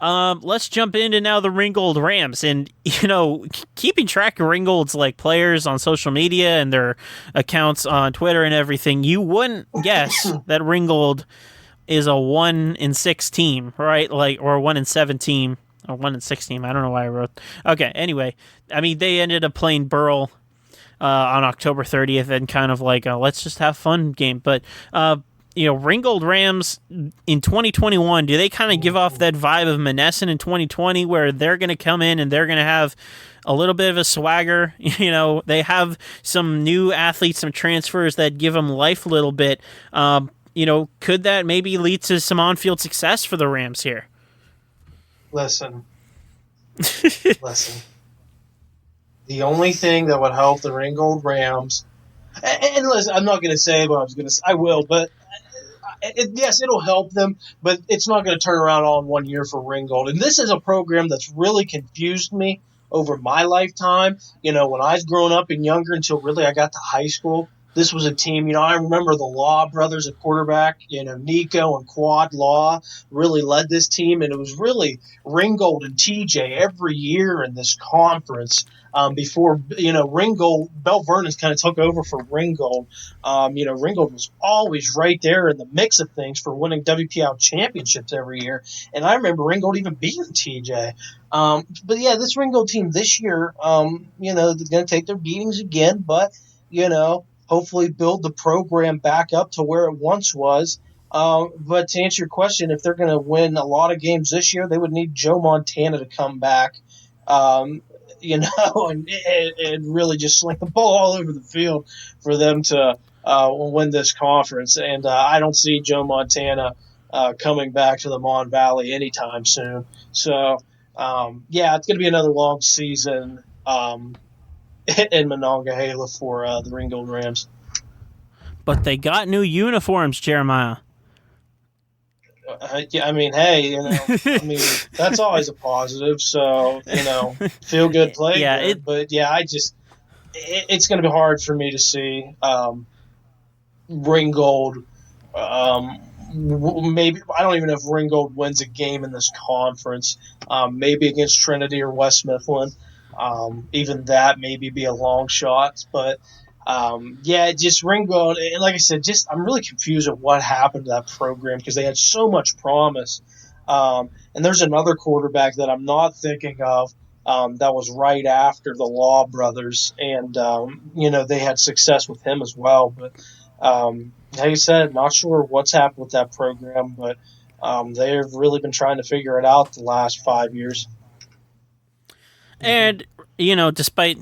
Let's jump into now the Ringgold Rams, and keeping track of Ringgold's players on social media and their accounts on Twitter and everything. You wouldn't guess that Ringgold is a 1-6 team, right? Or a 1-7 team, or 1-6 team. I don't know why I wrote. Okay, anyway, I mean they ended up playing Burl on October 30th, and kind of let's just have fun game, but. Ringgold Rams in 2021, do they kind of give off that vibe of Monessen in 2020 where they're going to come in and they're going to have a little bit of a swagger? They have some new athletes, some transfers that give them life a little bit. Could that maybe lead to some on-field success for the Rams here? Listen. The only thing that would help the Ringgold Rams, and listen, I'm not going to say what I was going to say. I will, but yes, it'll help them, but it's not going to turn around all in 1 year for Ringgold. And this is a program that's really confused me over my lifetime. When I was growing up and younger until really I got to high school, this was a team. I remember the Law brothers at quarterback. Nico and Quad Law really led this team, and it was really Ringgold and TJ every year in this conference. Before Ringgold, Bell Vernon's kind of took over for Ringgold. Ringgold was always right there in the mix of things for winning WPL championships every year. And I remember Ringgold even beating TJ. But yeah, this Ringgold team this year, they're going to take their beatings again, but hopefully build the program back up to where it once was. But to answer your question, if they're going to win a lot of games this year, they would need Joe Montana to come back. And really just sling the ball all over the field for them to win this conference. And I don't see Joe Montana coming back to the Mon Valley anytime soon. So, it's going to be another long season in Monongahela for the Ringgold Rams. But they got new uniforms, Jeremiah. That's always a positive. So, feel good play. Yeah, it's going to be hard for me to see Ringgold. Maybe I don't even know if Ringgold wins a game in this conference. Maybe against Trinity or West Mifflin. Even that maybe be a long shot, but. Just Ringgold, and like I said, I'm really confused at what happened to that program because they had so much promise. And there's another quarterback that I'm not thinking of that was right after the Law brothers, and they had success with him as well. But like I said, not sure what's happened with that program, but they've really been trying to figure it out the last 5 years. And despite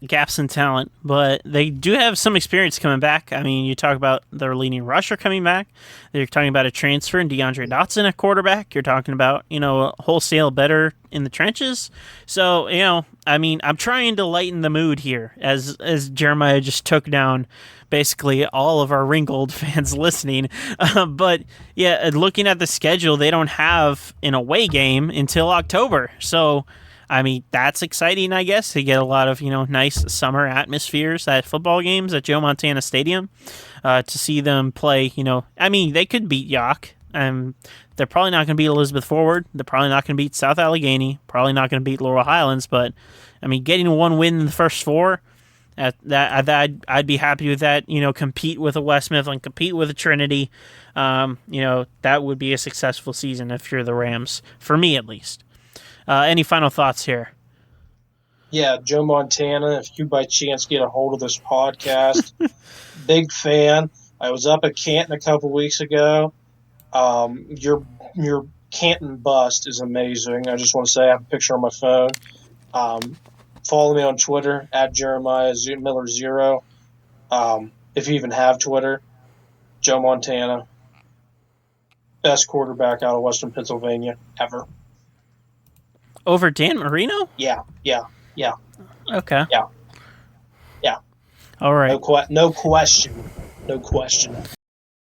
gaps in talent, but they do have some experience coming back. I mean, you talk about their leading rusher coming back. You're talking about a transfer in DeAndre Dotson at quarterback. You're talking about a wholesale better in the trenches. So I'm trying to lighten the mood here as Jeremiah just took down basically all of our Ringgold fans listening. But yeah, looking at the schedule, they don't have an away game until October. So. I mean, that's exciting, I guess, to get a lot of, nice summer atmospheres at football games at Joe Montana Stadium, to see them play, they could beat Yock. They're probably not going to beat Elizabeth Forward. They're probably not going to beat South Allegheny, probably not going to beat Laurel Highlands, but, getting one win in the first four, I'd be happy with that, compete with a West Mifflin, compete with a Trinity, that would be a successful season if you're the Rams, for me at least. Any final thoughts here? Yeah, Joe Montana, if you by chance get a hold of this podcast, big fan. I was up at Canton a couple weeks ago. Your Canton bust is amazing. I just want to say I have a picture on my phone. Follow me on Twitter at Jeremiah Miller 0. If you even have Twitter, Joe Montana, best quarterback out of Western Pennsylvania ever. Over Dan Marino? Yeah. Okay. Yeah. All right. No question.